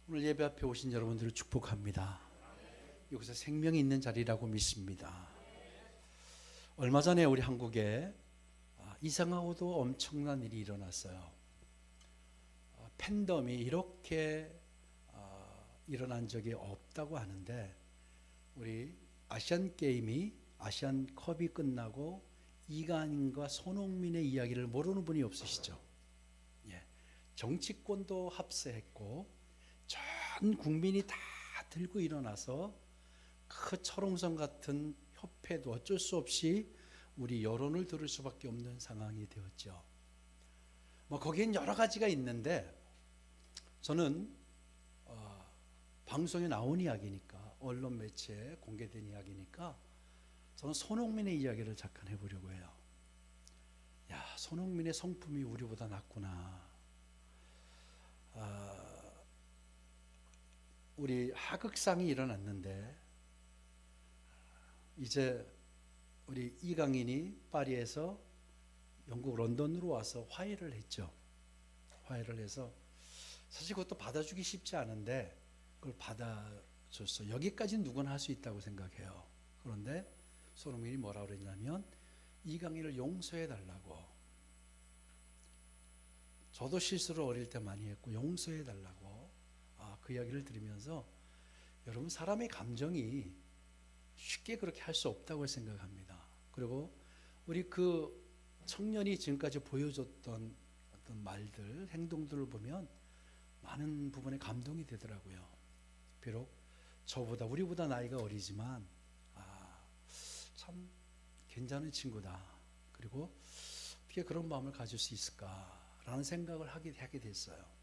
오늘 예배 앞에 오신 여러분들을 축복합니다. 여기서 생명이 있는 자리라고 믿습니다. 얼마 전에 우리 한국에 이상하고도 엄청난 일이 일어났어요. 팬덤이 이렇게 일어난 적이 없다고 하는데, 우리 아시안게임이 아시안컵이 끝나고 이강인과 손흥민의 이야기를 모르는 분이 없으시죠? 예. 정치권도 합세했고 전 국민이 다 들고 일어나서 그 철옹성 같은 협회도 어쩔 수 없이 우리 여론을 들을 수밖에 없는 상황이 되었죠. 거기엔 여러 가지가 있는데, 저는 방송에 나온 이야기니까, 언론 매체에 공개된 이야기니까 저는 손흥민의 이야기를 잠깐 해보려고 해요. 야, 손흥민의 성품이 우리보다 낫구나. 우리 하극상이 일어났는데, 이제 우리 이강인이 파리에서 영국 런던으로 와서 화해를 했죠. 화해를 해서 사실 그것도 받아주기 쉽지 않은데 그걸 받아줬어. 여기까지는 누구나 할 수 있다고 생각해요. 그런데 손흥민이 뭐라고 그랬냐면, 이강인을 용서해 달라고. 저도 실수를 어릴 때 많이 했고 용서해 달라고. 그 이야기를 들으면서, 여러분, 사람의 감정이 쉽게 그렇게 할 수 없다고 생각합니다. 그리고 우리 그 청년이 지금까지 보여줬던 어떤 말들, 행동들을 보면 많은 부분에 감동이 되더라고요. 비록 우리보다 나이가 어리지만 참 괜찮은 친구다. 그리고 어떻게 그런 마음을 가질 수 있을까라는 생각을 하게 됐어요.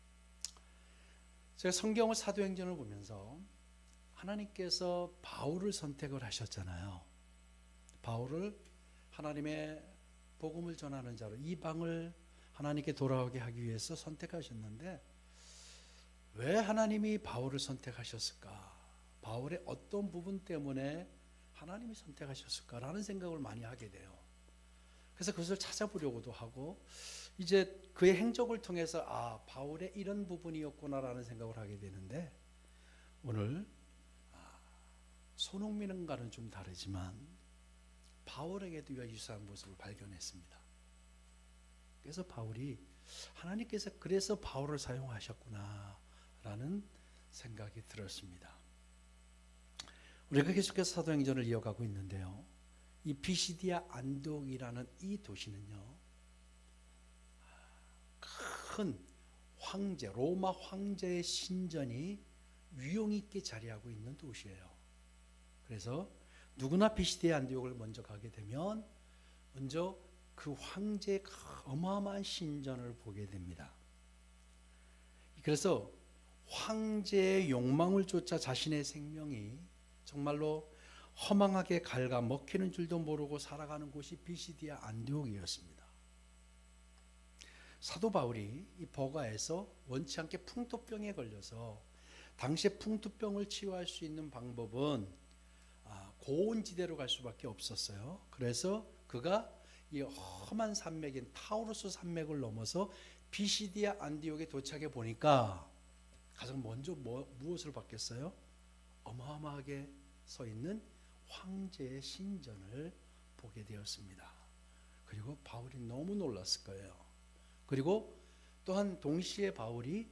제가 성경을, 사도행전을 보면서 하나님께서 바울을 선택을 하셨잖아요. 바울을 하나님의 복음을 전하는 자로, 이방을 하나님께 돌아오게 하기 위해서 선택하셨는데, 왜 하나님이 바울을 선택하셨을까? 바울의 어떤 부분 때문에 하나님이 선택하셨을까라는 생각을 많이 하게 돼요. 그래서 그것을 찾아보려고도 하고, 이제 그의 행적을 통해서 바울의 이런 부분이었구나라는 생각을 하게 되는데, 오늘 손흥민과는 좀 다르지만 바울에게도 유사한 모습을 발견했습니다. 그래서 바울이, 하나님께서 그래서 바울을 사용하셨구나라는 생각이 들었습니다. 우리가 계속해서 사도행전을 이어가고 있는데요, 이 피시디아 안디옥이라는 이 도시는요, 큰 황제, 로마 황제의 신전이 위용 있게 자리하고 있는 도시예요. 그래서 누구나 피시디아 안디옥을 먼저 가게 되면 먼저 그 황제의 어마어마한 신전을 보게 됩니다. 그래서 황제의 욕망을 쫓아 자신의 생명이 정말로 허망하게 갉아 먹히는 줄도 모르고 살아가는 곳이 피시디아 안디옥이었습니다. 사도 바울이 이 버가에서 원치 않게 풍토병에 걸려서, 당시에 풍토병을 치유할 수 있는 방법은 고온지대로 갈 수밖에 없었어요. 그래서 그가 이 험한 산맥인 타우루스 산맥을 넘어서 피시디아 안디옥에 도착해 보니까 가장 먼저 무엇을 봤겠어요? 어마어마하게 서 있는 황제의 신전을 보게 되었습니다. 그리고 바울이 너무 놀랐을 거예요. 그리고 또한 동시에 바울이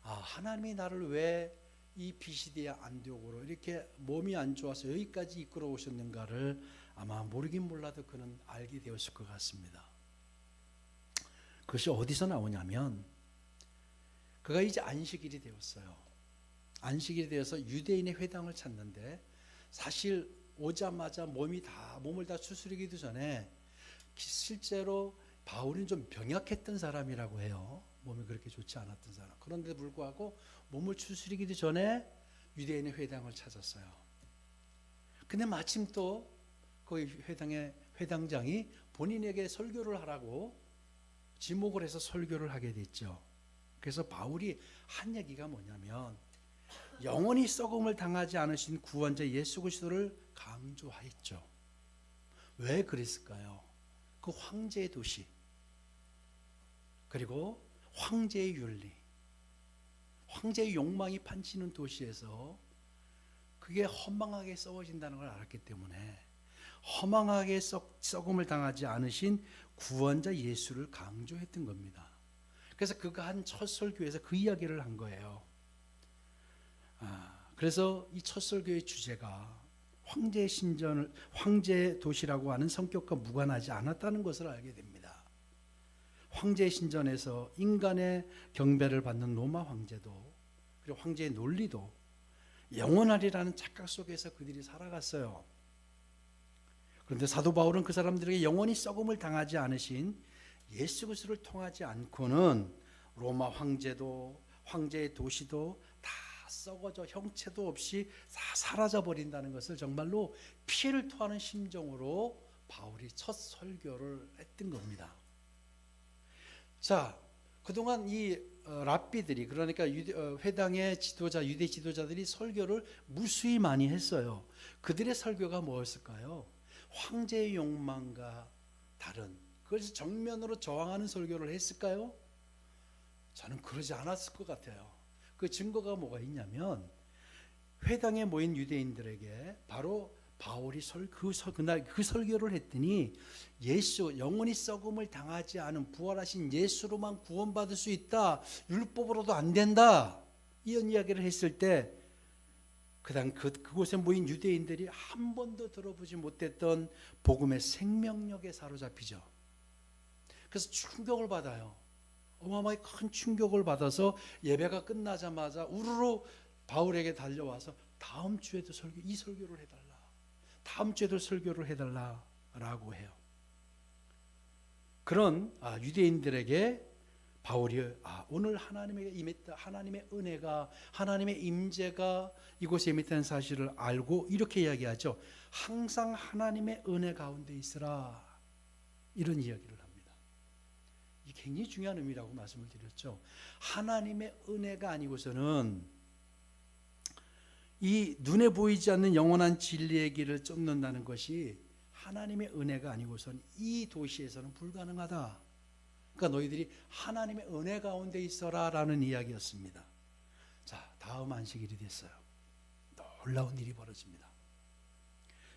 하나님이 나를 왜 이 피시디아 안디옥으로 이렇게 몸이 안 좋아서 여기까지 이끌어 오셨는가를 아마 모르긴 몰라도 그는 알게 되었을 것 같습니다. 그것이 어디서 나오냐면, 그가 이제 안식일이 되었어요. 안식일이 되어서 유대인의 회당을 찾는데, 사실 오자마자 몸을 다 추스리기도 전에 실제로 바울은 좀 병약했던 사람이라고 해요. 몸이 그렇게 좋지 않았던 사람. 그런데도 불구하고 몸을 추스리기도 전에 유대인의 회당을 찾았어요. 근데 마침 또 그 회당의 회당장이 본인에게 설교를 하라고 지목을 해서 설교를 하게 됐죠. 그래서 바울이 한 얘기가 뭐냐면, 영원히 썩음을 당하지 않으신 구원자 예수 그리스도를 강조했죠. 왜 그랬을까요? 그 황제의 도시, 그리고 황제의 윤리, 황제의 욕망이 판치는 도시에서 그게 허망하게 썩어진다는 걸 알았기 때문에 허망하게 썩음을 당하지 않으신 구원자 예수를 강조했던 겁니다. 그래서 그가 한 첫 설교에서 그 이야기를 한 거예요. 그래서 이 첫 설교의 주제가 황제 도시라고 하는 성격과 무관하지 않았다는 것을 알게 됩니다. 황제 신전에서 인간의 경배를 받는 로마 황제도, 그리고 황제의 논리도 영원하리라는 착각 속에서 그들이 살아갔어요. 그런데 사도 바울은 그 사람들에게 영원히 썩음을 당하지 않으신 예수 그리스도를 통하지 않고는 로마 황제도 황제의 도시도 다 썩어져 형체도 없이 다 사라져 버린다는 것을 정말로 피해를 토하는 심정으로 바울이 첫 설교를 했던 겁니다. 자, 그동안 이 랍비들이, 그러니까 회당의 지도자, 유대 지도자들이 설교를 무수히 많이 했어요. 그들의 설교가 뭐였을까요? 황제의 욕망과 다른, 그것이 정면으로 저항하는 설교를 했을까요? 저는 그러지 않았을 것 같아요. 그 증거가 뭐가 있냐면 회당에 모인 유대인들에게 바로 바울이 그날 그 설교를 했더니 예수, 영원히 썩음을 당하지 않은 부활하신 예수로만 구원받을 수 있다, 율법으로도 안 된다, 이런 이야기를 했을 때 그곳에 모인 유대인들이 한 번도 들어보지 못했던 복음의 생명력에 사로잡히죠. 그래서 충격을 받아요. 어마어마하게 큰 충격을 받아서 예배가 끝나자마자 우르르 바울에게 달려와서 다음 주에도 이 설교를 해달라, 다음 주에도 설교를 해달라라고 해요. 그런 유대인들에게 바울이 오늘 하나님에게 임했다, 하나님의 은혜가, 하나님의 임재가 이곳에 임했다는 사실을 알고 이렇게 이야기하죠. 항상 하나님의 은혜 가운데 있으라, 이런 이야기를 합니다. 이게 굉장히 중요한 의미라고 말씀을 드렸죠. 하나님의 은혜가 아니고서는 이 눈에 보이지 않는 영원한 진리의 길을 쫓는다는 것이 하나님의 은혜가 아니고서는 이 도시에서는 불가능하다. 그러니까 너희들이 하나님의 은혜 가운데 있어라 라는 이야기였습니다. 자, 다음 안식일이 됐어요. 놀라운 일이 벌어집니다.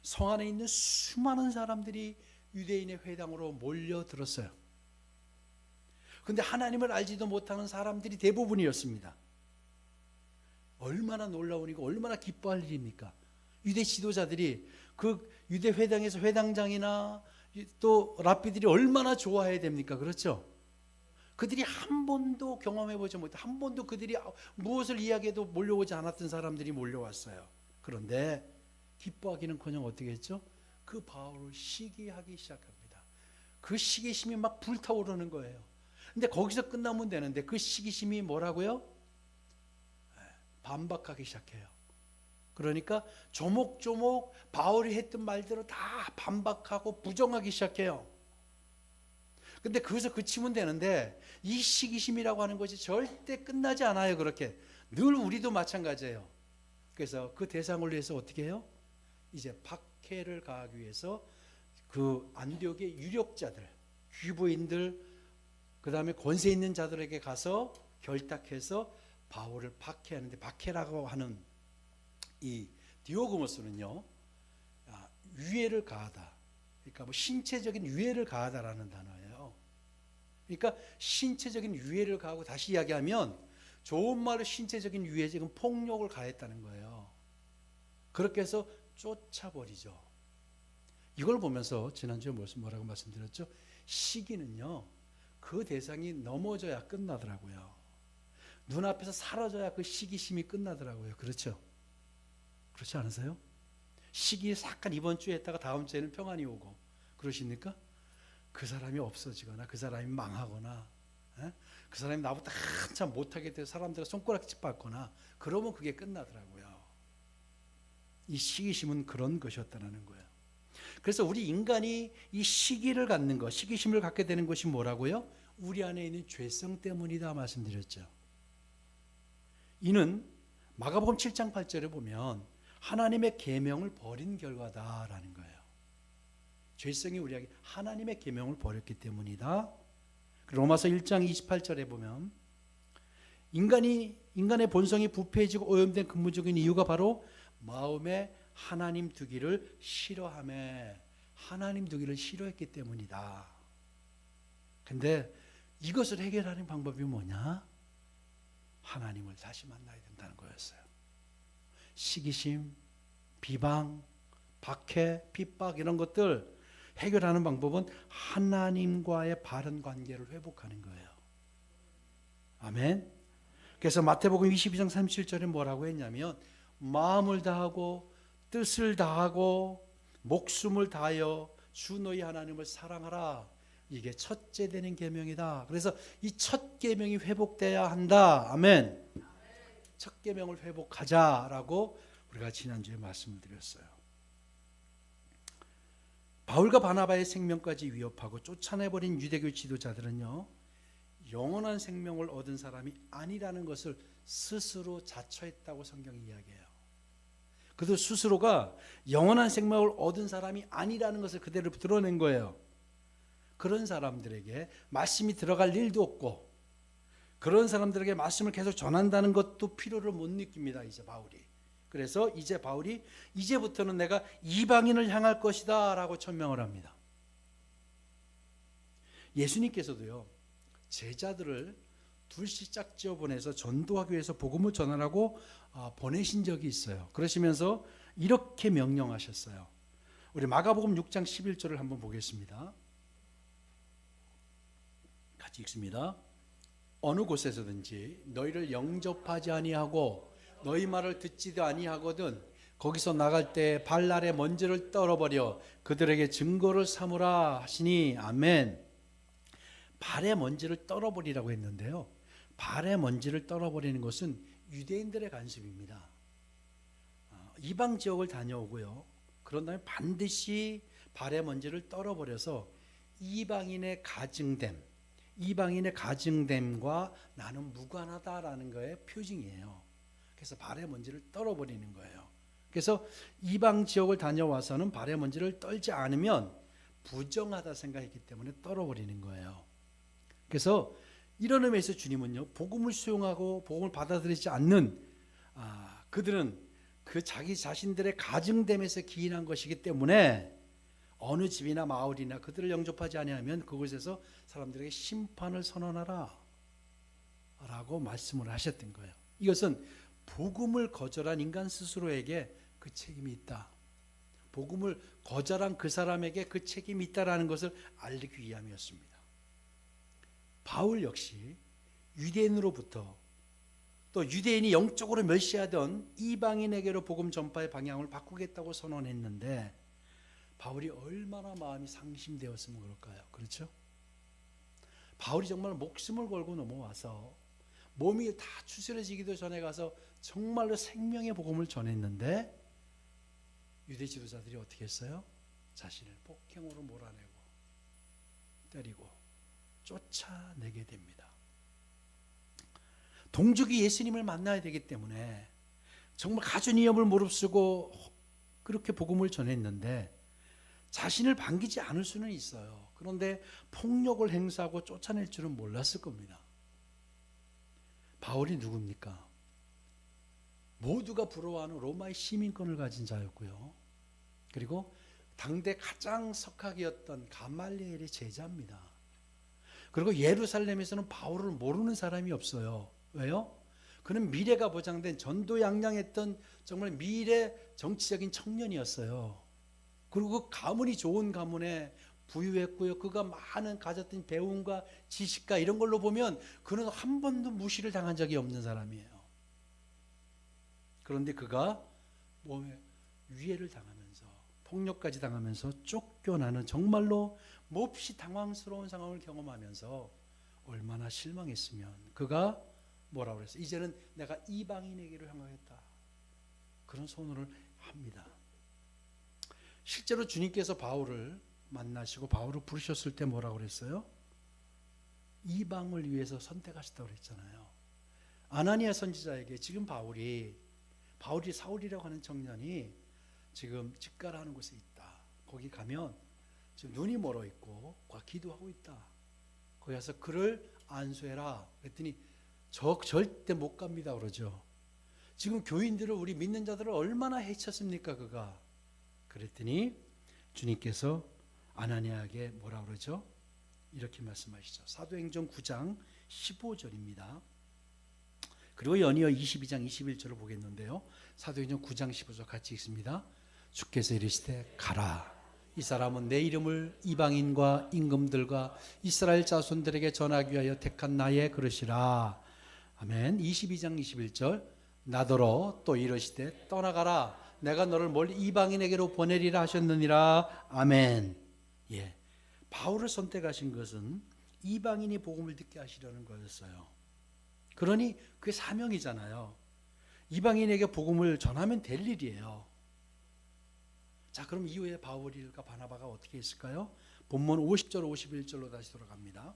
성 안에 있는 수많은 사람들이 유대인의 회당으로 몰려들었어요. 그런데 하나님을 알지도 못하는 사람들이 대부분이었습니다. 얼마나 놀라운 일이고 얼마나 기뻐할 일입니까? 유대 지도자들이 그 유대 회당에서 회당장이나 또 랍비들이 얼마나 좋아해야 됩니까? 그렇죠? 그들이 한 번도 경험해보지 못해, 한 번도 그들이 무엇을 이야기해도 몰려오지 않았던 사람들이 몰려왔어요. 그런데 기뻐하기는커녕 어떻게 했죠? 그 바울을 시기하기 시작합니다. 그 시기심이 막 불타오르는 거예요. 근데 거기서 끝나면 되는데 그 시기심이 뭐라고요? 반박하기 시작해요. 그러니까 조목조목 바울이 했던 말대로 다 반박하고 부정하기 시작해요. 근데 거기서 그치면 되는데 이 시기심이라고 하는 것이 절대 끝나지 않아요. 그렇게 늘 우리도 마찬가지예요. 그래서 그 대상을 위해서 어떻게 해요? 이제 박해를 가하기 위해서 그 안디옥의 유력자들, 귀부인들, 그 다음에 권세 있는 자들에게 가서 결탁해서 바울을 박해하는데, 박해라고 하는 이 디오고모스는요, 유해를 가하다, 그러니까 뭐 신체적인 유해를 가하다라는 단어예요. 그러니까 신체적인 유해를 가하고, 다시 이야기하면 좋은 말로 신체적인 유해, 지금 폭력을 가했다는 거예요. 그렇게 해서 쫓아버리죠. 이걸 보면서 지난주에 뭐라고 말씀드렸죠? 시기는요, 그 대상이 넘어져야 끝나더라고요. 눈앞에서 사라져야 그 시기심이 끝나더라고요. 그렇죠? 그렇지 않으세요? 시기에 잠깐 이번 주에 했다가 다음 주에는 평안이 오고 그러십니까? 그 사람이 없어지거나 그 사람이 망하거나 그 사람이 나보다 한참 못하게 돼서 사람들과 손가락질 받거나 그러면 그게 끝나더라고요. 이 시기심은 그런 것이었다는 거예요. 그래서 우리 인간이 이 시기를 갖는 것, 시기심을 갖게 되는 것이 뭐라고요? 우리 안에 있는 죄성 때문이다 말씀드렸죠. 이는 마가복음 7장 8절에 보면 하나님의 계명을 버린 결과다라는 거예요. 죄성이 우리에게 하나님의 계명을 버렸기 때문이다. 로마서 1장 28절에 보면 인간의 본성이 부패해지고 오염된 근본적인 이유가 바로 마음에 하나님 두기를 싫어함에 하나님 두기를 싫어했기 때문이다. 근데 이것을 해결하는 방법이 뭐냐? 하나님을 다시 만나야 된다는 거였어요. 시기심, 비방, 박해, 핍박 이런 것들 해결하는 방법은 하나님과의 바른 관계를 회복하는 거예요. 아멘. 그래서 마태복음 22장 37절에 뭐라고 했냐면 마음을 다하고 뜻을 다하고 목숨을 다하여 주 너희 하나님을 사랑하라. 이게 첫째 되는 계명이다. 그래서 이 첫 계명이 회복돼야 한다. 아멘. 첫 계명을 회복하자라고 우리가 지난주에 말씀을 드렸어요. 바울과 바나바의 생명까지 위협하고 쫓아내버린 유대교 지도자들은요, 영원한 생명을 얻은 사람이 아니라는 것을 스스로 자처했다고 성경이 이야기해요. 그들 스스로가 영원한 생명을 얻은 사람이 아니라는 것을 그대로 드러낸 거예요. 그런 사람들에게 말씀이 들어갈 일도 없고 그런 사람들에게 말씀을 계속 전한다는 것도 필요를 못 느낍니다. 이제 바울이. 그래서 이제 바울이 이제부터는 내가 이방인을 향할 것이다 라고 천명을 합니다. 예수님께서도요, 제자들을 둘씩 짝지어 보내서 전도하기 위해서 복음을 전하라고 보내신 적이 있어요. 그러시면서 이렇게 명령하셨어요. 우리 마가복음 6장 11절을 한번 보겠습니다. 같이 읽습니다. 어느 곳에서든지 너희를 영접하지 아니하고 너희 말을 듣지도 아니하거든 거기서 나갈 때 발날에 먼지를 떨어버려 그들에게 증거를 삼으라 하시니. 아멘. 발에 먼지를 떨어버리라고 했는데요, 발에 먼지를 떨어버리는 것은 유대인들의 관습입니다. 이방 지역을 다녀오고요, 그런 다음에 반드시 발에 먼지를 떨어버려서 이방인의 가증됨과 나는 무관하다라는 거의 표징이에요. 그래서 발에 먼지를 떨어버리는 거예요. 그래서 이방 지역을 다녀와서는 발에 먼지를 떨지 않으면 부정하다 생각했기 때문에 떨어버리는 거예요. 그래서 이런 의미에서 주님은요, 복음을 수용하고 복음을 받아들이지 않는 그들은 그 자기 자신들의 가증됨에서 기인한 것이기 때문에 어느 집이나 마을이나 그들을 영접하지 아니하면 그곳에서 사람들에게 심판을 선언하라 라고 말씀을 하셨던 거예요. 이것은 복음을 거절한 인간 스스로에게 그 책임이 있다, 복음을 거절한 그 사람에게 그 책임이 있다라는 것을 알리기 위함이었습니다. 바울 역시 유대인으로부터 또 유대인이 영적으로 멸시하던 이방인에게로 복음 전파의 방향을 바꾸겠다고 선언했는데 바울이 얼마나 마음이 상심되었으면 그럴까요? 그렇죠? 바울이 정말 목숨을 걸고 넘어와서 몸이 다 추스려지기도 전에 가서 정말로 생명의 복음을 전했는데 유대 지도자들이 어떻게 했어요? 자신을 폭행으로 몰아내고 때리고 쫓아내게 됩니다. 동족이 예수님을 만나야 되기 때문에 정말 가진 위험을 무릅쓰고 그렇게 복음을 전했는데 자신을 반기지 않을 수는 있어요. 그런데 폭력을 행사하고 쫓아낼 줄은 몰랐을 겁니다. 바울이 누굽니까? 모두가 부러워하는 로마의 시민권을 가진 자였고요, 그리고 당대 가장 석학이었던 가말리엘의 제자입니다. 그리고 예루살렘에서는 바울을 모르는 사람이 없어요. 왜요? 그는 미래가 보장된 전도양양했던 정말 미래 정치적인 청년이었어요. 그리고 그 가문이 좋은 가문에 부유했고요, 그가 많은 가졌던 배움과 지식과 이런 걸로 보면 그는 한 번도 무시를 당한 적이 없는 사람이에요. 그런데 그가 몸에 위해를 당하면서 폭력까지 당하면서 쫓겨나는 정말로 몹시 당황스러운 상황을 경험하면서 얼마나 실망했으면 그가 뭐라고 그랬어요? 이제는 내가 이방인에게로 향하겠다, 그런 선언을 합니다. 실제로 주님께서 바울을 만나시고 바울을 부르셨을 때 뭐라고 그랬어요? 이방을 위해서 선택하셨다고 그랬잖아요. 아나니아 선지자에게 지금 바울이 사울이라고 하는 청년이 지금 직가라는 곳에 있다, 거기 가면 지금 눈이 멀어 있고 기도하고 있다, 거기 가서 그를 안수해라 그랬더니 저 절대 못 갑니다 그러죠. 지금 교인들을, 우리 믿는 자들을 얼마나 해쳤습니까 그가. 그랬더니 주님께서 아나니아에게 뭐라 그러죠? 이렇게 말씀하시죠. 사도행전 9장 15절입니다. 그리고 연이어 22장 21절을 보겠는데요. 사도행전 9장 15절 같이 읽습니다. 주께서 이르시되 가라. 이 사람은 내 이름을 이방인과 임금들과 이스라엘 자손들에게 전하기 위하여 택한 나의 그릇이라. 아멘. 22장 21절 나더러 또 이르시되 떠나가라. 내가 너를 멀리 이방인에게로 보내리라 하셨느니라. 아멘. 예, 바울을 선택하신 것은 이방인이 복음을 듣게 하시려는 거였어요. 그러니 그게 사명이잖아요. 이방인에게 복음을 전하면 될 일이에요. 자, 그럼 이후에 바울과 바나바가 어떻게 했을까요? 본문 50절 51절로 다시 돌아갑니다.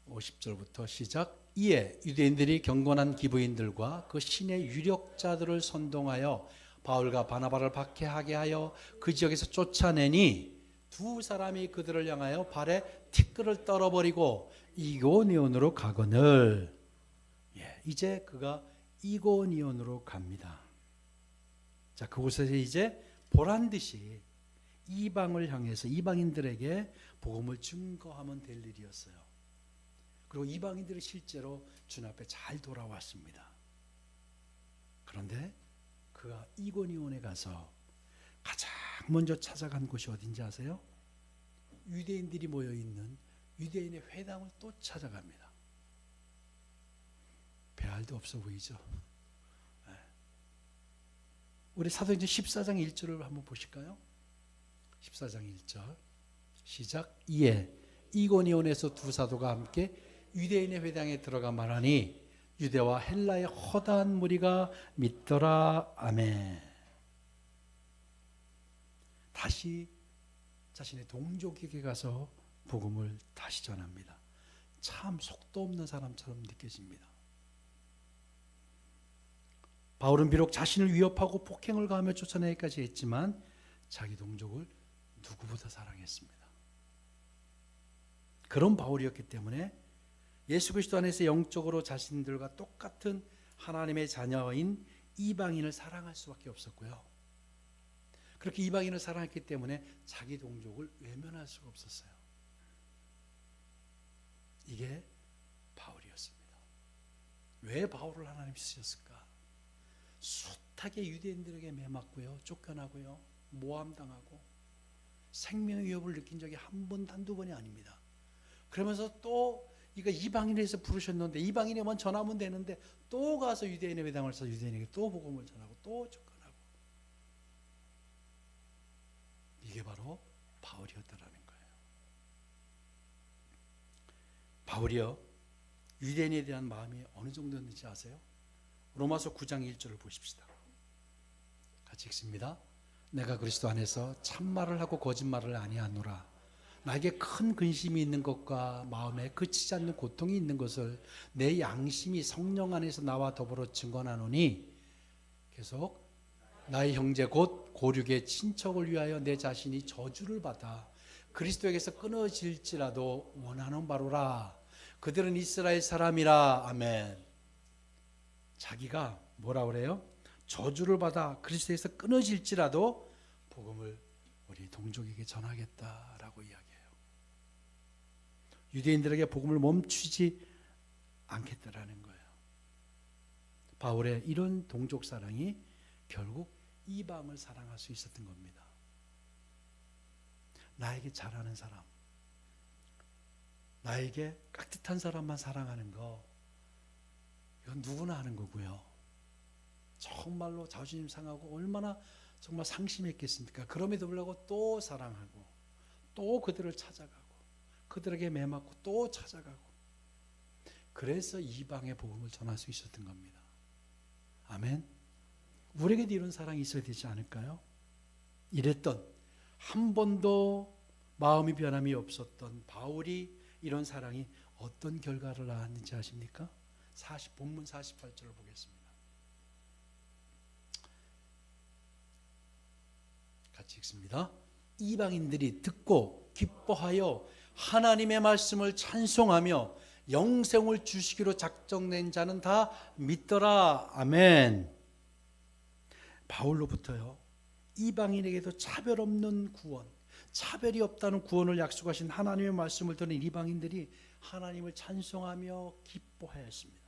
50절부터 시작. 이에 유대인들이 경건한 기브인들과 그 신의 유력자들을 선동하여 바울과 바나바를 박해하게 하여 그 지역에서 쫓아내니 두 사람이 그들을 향하여 발에 티끌을 떨어버리고 이고니온으로 가거늘. 이제 그가 이고니온으로 갑니다. 자, 그곳에서 이제 보란듯이 이방을 향해서 이방인들에게 복음을 증거하면 될 일이었어요. 그리고 이방인들이 실제로 주님 앞에 잘 돌아왔습니다. 그런데 그가 이고니온에 가서 가장 먼저 찾아간 곳이 어딘지 아세요? 유대인들이 모여있는 유대인의 회당을 또 찾아갑니다. 배알도 없어 보이죠? 우리 사도행전 14장 1절을 한번 보실까요? 14장 1절 시작. 이에 이고니온에서 두 사도가 함께 유대인의 회당에 들어가 말하니 유대와 헬라의 허다한 무리가 믿더라. 아멘. 다시 자신의 동족에게 가서 복음을 다시 전합니다. 참 속도 없는 사람처럼 느껴집니다. 바울은 비록 자신을 위협하고 폭행을 가하며 쫓아내기까지 했지만 자기 동족을 누구보다 사랑했습니다. 그런 바울이었기 때문에 예수 그리스도 안에서 영적으로 자신들과 똑같은 하나님의 자녀인 이방인을 사랑할 수밖에 없었고요. 그렇게 이방인을 사랑했기 때문에 자기 동족을 외면할 수가 없었어요. 이게 바울이었습니다. 왜 바울을 하나님이 쓰셨을까? 숱하게 유대인들에게 매맞고요, 쫓겨나고요, 모함당하고 생명의 위협을 느낀 적이 한두 번이 아닙니다. 그러면서 또 이거 이방인에서 부르셨는데 이방인에만 전하면 되는데 또 가서 유대인의 회당을 써서 유대인에게 또 복음을 전하고 또 쫓겨나고. 이게 바로 바울이었다라는 거예요. 바울이요, 유대인에 대한 마음이 어느 정도였는지 아세요? 로마서 9장 1절을 보십시다. 같이 읽습니다. 내가 그리스도 안에서 참말을 하고 거짓말을 아니하노라. 나에게 큰 근심이 있는 것과 마음에 그치지 않는 고통이 있는 것을 내 양심이 성령 안에서 나와 더불어 증언하노니, 계속 나의 형제 곧 고륙의 친척을 위하여 내 자신이 저주를 받아 그리스도에게서 끊어질지라도 원하는 바로라. 그들은 이스라엘 사람이라. 아멘. 자기가 뭐라 그래요? 저주를 받아 그리스도에서 끊어질지라도 복음을 우리 동족에게 전하겠다라고 이야기해요. 유대인들에게 복음을 멈추지 않겠다라는 거예요. 바울의 이런 동족 사랑이 결국 이방을 사랑할 수 있었던 겁니다. 나에게 잘하는 사람, 나에게 깍듯한 사람만 사랑하는 거, 이건 누구나 하는 거고요. 정말로 자존심 상하고 얼마나 정말 상심했겠습니까? 그럼에도 불구하고 또 사랑하고 또 그들을 찾아가고 그들에게 매맞고 또 찾아가고, 그래서 이방의 복음을 전할 수 있었던 겁니다. 아멘. 우리에게도 이런 사랑이 있어야 되지 않을까요? 이랬던, 한 번도 마음의 변함이 없었던 바울이 이런 사랑이 어떤 결과를 낳았는지 아십니까? 본문 48절을 보겠습니다. 같이 읽습니다. 이방인들이 듣고 기뻐하여 하나님의 말씀을 찬송하며 영생을 주시기로 작정된 자는 다 믿더라. 아멘. 바울로부터요, 이방인에게도 차별 없는 구원, 차별이 없다는 구원을 약속하신 하나님의 말씀을 들은 이방인들이 하나님을 찬송하며 기뻐하였습니다.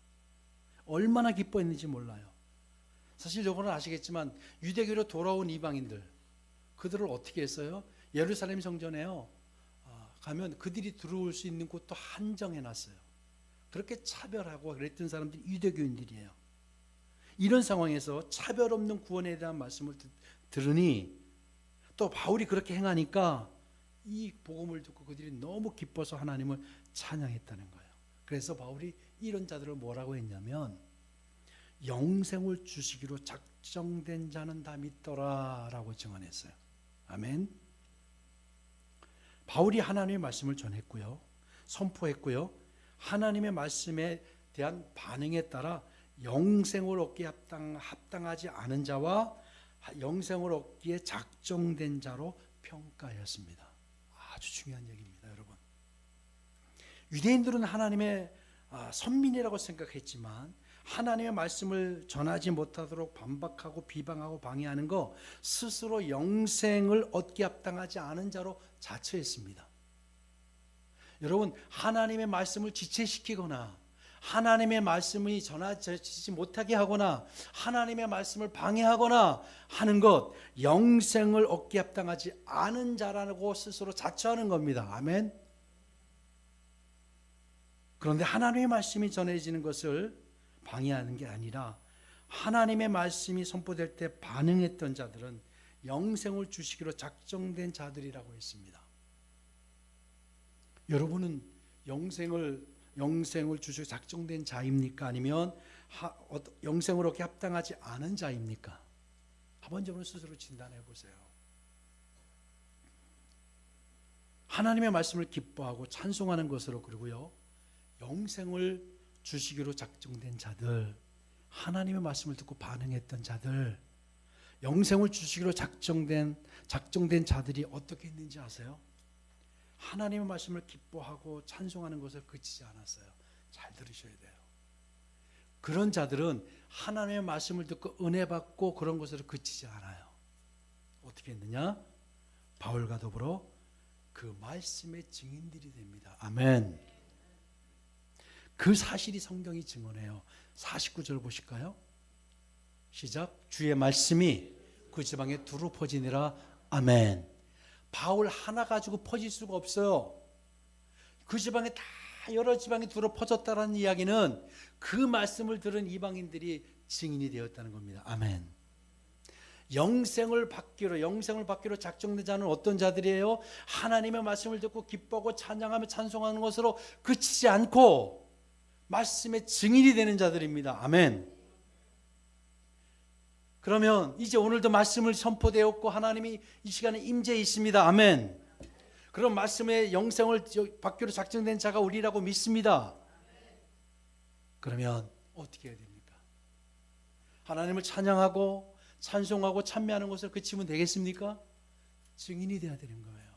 얼마나 기뻐했는지 몰라요. 사실 여러분은 아시겠지만 유대교로 돌아온 이방인들, 그들을 어떻게 했어요? 예루살렘 성전에요 가면 그들이 들어올 수 있는 곳도 한정해놨어요. 그렇게 차별하고 그랬던 사람들이 유대교인들이에요. 이런 상황에서 차별 없는 구원에 대한 말씀을 들으니 또 바울이 그렇게 행하니까 이 복음을 듣고 그들이 너무 기뻐서 하나님을 찬양했다는 거예요. 그래서 바울이 이런 자들을 뭐라고 했냐면 영생을 주시기로 작정된 자는 다 믿더라 라고 증언했어요. 아멘. 바울이 하나님의 말씀을 전했고요, 선포했고요, 하나님의 말씀에 대한 반응에 따라 영생을 얻기에 합당하지 않은 자와 영생을 얻기에 작정된 자로 평가하였습니다. 아주 중요한 얘기입니다, 여러분. 유대인들은 하나님의 선민이라고 생각했지만 하나님의 말씀을 전하지 못하도록 반박하고 비방하고 방해하는 거 스스로 영생을 얻기에 합당하지 않은 자로 자처했습니다. 여러분, 하나님의 말씀을 지체시키거나 하나님의 말씀이 전하지 못하게 하거나 하나님의 말씀을 방해하거나 하는 것, 영생을 얻기에 합당하지 않은 자라고 스스로 자처하는 겁니다. 아멘. 그런데 하나님의 말씀이 전해지는 것을 방해하는 게 아니라 하나님의 말씀이 선포될 때 반응했던 자들은 영생을 주시기로 작정된 자들이라고 했습니다. 여러분은 영생을 주시기로 작정된 자입니까? 아니면 영생을 얻기 합당하지 않은 자입니까? 한번 여러분 스스로 진단해 보세요. 하나님의 말씀을 기뻐하고 찬송하는 것으로, 그리고요, 영생을 주시기로 작정된 자들, 하나님의 말씀을 듣고 반응했던 자들, 영생을 주시기로 작정된 자들이 어떻게 했는지 아세요? 하나님의 말씀을 기뻐하고 찬송하는 것을 그치지 않았어요. 잘 들으셔야 돼요. 그런 자들은 하나님의 말씀을 듣고 은혜 받고 그런 것으로 그치지 않아요. 어떻게 했느냐? 바울과 더불어 그 말씀의 증인들이 됩니다. 아멘. 그 사실이 성경이 증언해요. 49절 보실까요? 시작. 주의 말씀이 그 지방에 두루 퍼지니라. 아멘. 바울 하나 가지고 퍼질 수가 없어요. 그 지방에 다 여러 지방에 두루 퍼졌다는 이야기는 그 말씀을 들은 이방인들이 증인이 되었다는 겁니다. 아멘. 영생을 받기로 작정된 자는 어떤 자들이에요? 하나님의 말씀을 듣고 기뻐하고 찬양하며 찬송하는 것으로 그치지 않고 말씀의 증인이 되는 자들입니다. 아멘. 그러면 이제 오늘도 말씀을 선포되었고 하나님이 이 시간에 임재해 있습니다. 아멘. 그런 말씀의 영생을 받기로 작정된 자가 우리라고 믿습니다. 그러면 어떻게 해야 됩니까? 하나님을 찬양하고 찬송하고 찬미하는 것을 그치면 되겠습니까? 증인이 돼야 되는 거예요.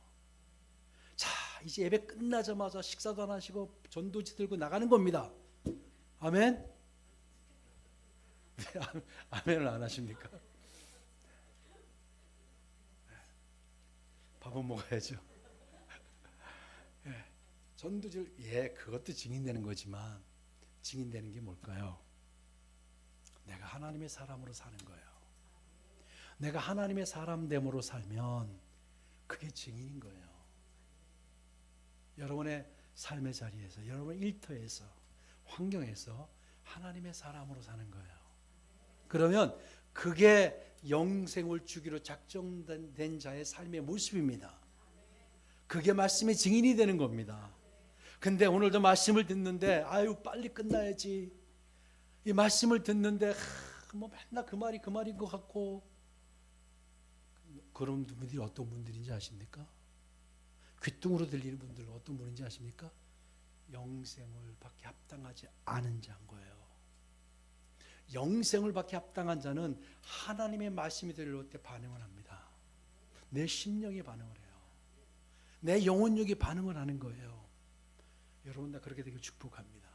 자, 이제 예배 끝나자마자 식사도 안 하시고 전도지 들고 나가는 겁니다. 아멘? 왜 아멘을 안 하십니까? 밥은 먹어야죠. 전도질, 그것도 증인되는 거지만 증인되는 게 뭘까요? 내가 하나님의 사람으로 사는 거예요. 내가 하나님의 사람됨으로 살면 그게 증인인 거예요. 여러분의 삶의 자리에서, 여러분의 일터에서, 환경에서 하나님의 사람으로 사는 거예요. 그러면 그게 영생을 주기로 작정된 자의 삶의 모습입니다. 그게 말씀의 증인이 되는 겁니다. 근데 오늘도 말씀을 듣는데 빨리 끝나야지. 이 말씀을 듣는데 뭐 맨날 그 말인 것 같고, 그런 분들이 어떤 분들인지 아십니까? 귓등으로 들리는 분들 어떤 분인지 아십니까? 영생을 받기 합당하지 않은 자인 거예요. 영생을 받기 합당한 자는 하나님의 말씀이 들릴 때 반응을 합니다. 내 심령이 반응을 해요. 내 영혼력이 반응을 하는 거예요. 여러분 다 그렇게 되길 축복합니다.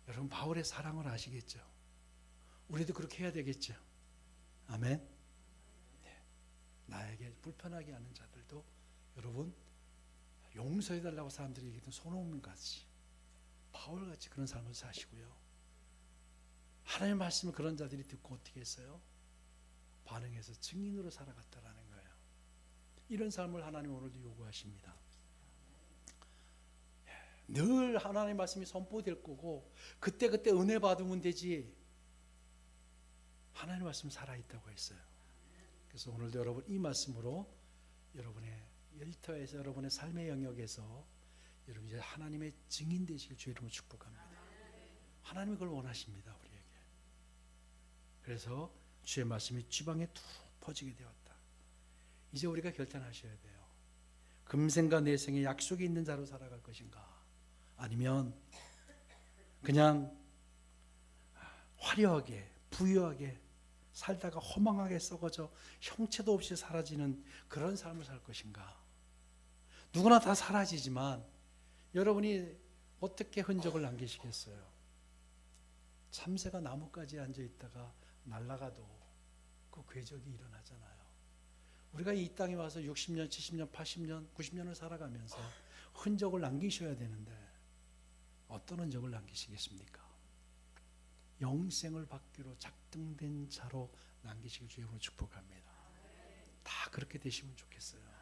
여러분 바울의 사랑을 아시겠죠? 우리도 그렇게 해야 되겠죠? 아멘. 네. 나에게 불편하게 하는 자들도 여러분 용서해달라고 사람들이 얘기했던 손흥민같이 바울같이 그런 삶을 사시고요. 하나님의 말씀을 그런 자들이 듣고 어떻게 했어요? 반응해서 증인으로 살아갔다라는 거예요. 이런 삶을 하나님 오늘도 요구하십니다. 늘 하나님의 말씀이 선포될 거고 그때그때 은혜 받으면 되지. 하나님의 말씀 살아있다고 했어요. 그래서 오늘도 여러분 이 말씀으로 여러분의 일터에서 여러분의 삶의 영역에서 여러분 이제 하나님의 증인 되시길 주의 이름으로 축복합니다. 하나님이 그걸 원하십니다. 우리에게. 그래서 주의 말씀이 지방에 툭 퍼지게 되었다. 이제 우리가 결단하셔야 돼요. 금생과 내생에 약속이 있는 자로 살아갈 것인가, 아니면 그냥 화려하게 부유하게 살다가 허망하게 썩어져 형체도 없이 사라지는 그런 삶을 살 것인가. 누구나 다 사라지지만 여러분이 어떻게 흔적을 남기시겠어요? 참새가 나뭇가지에 앉아 있다가 날아가도 그 궤적이 일어나잖아요. 우리가 이 땅에 와서 60년, 70년, 80년, 90년을 살아가면서 흔적을 남기셔야 되는데 어떤 흔적을 남기시겠습니까? 영생을 받기로 작정된 자로 남기시길 주의 이름으로 축복합니다. 다 그렇게 되시면 좋겠어요.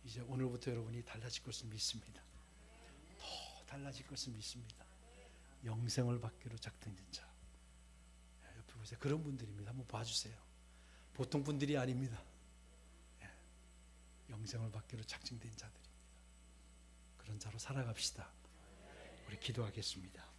이제 오늘부터 여러분이 달라질 것을 믿습니다. 더 달라질 것을 믿습니다. 영생을 받기로 작정된 자. 옆에 보세요. 그런 분들입니다. 한번 봐주세요. 보통 분들이 아닙니다. 영생을 받기로 작정된 자들입니다. 그런 자로 살아갑시다. 우리 기도하겠습니다.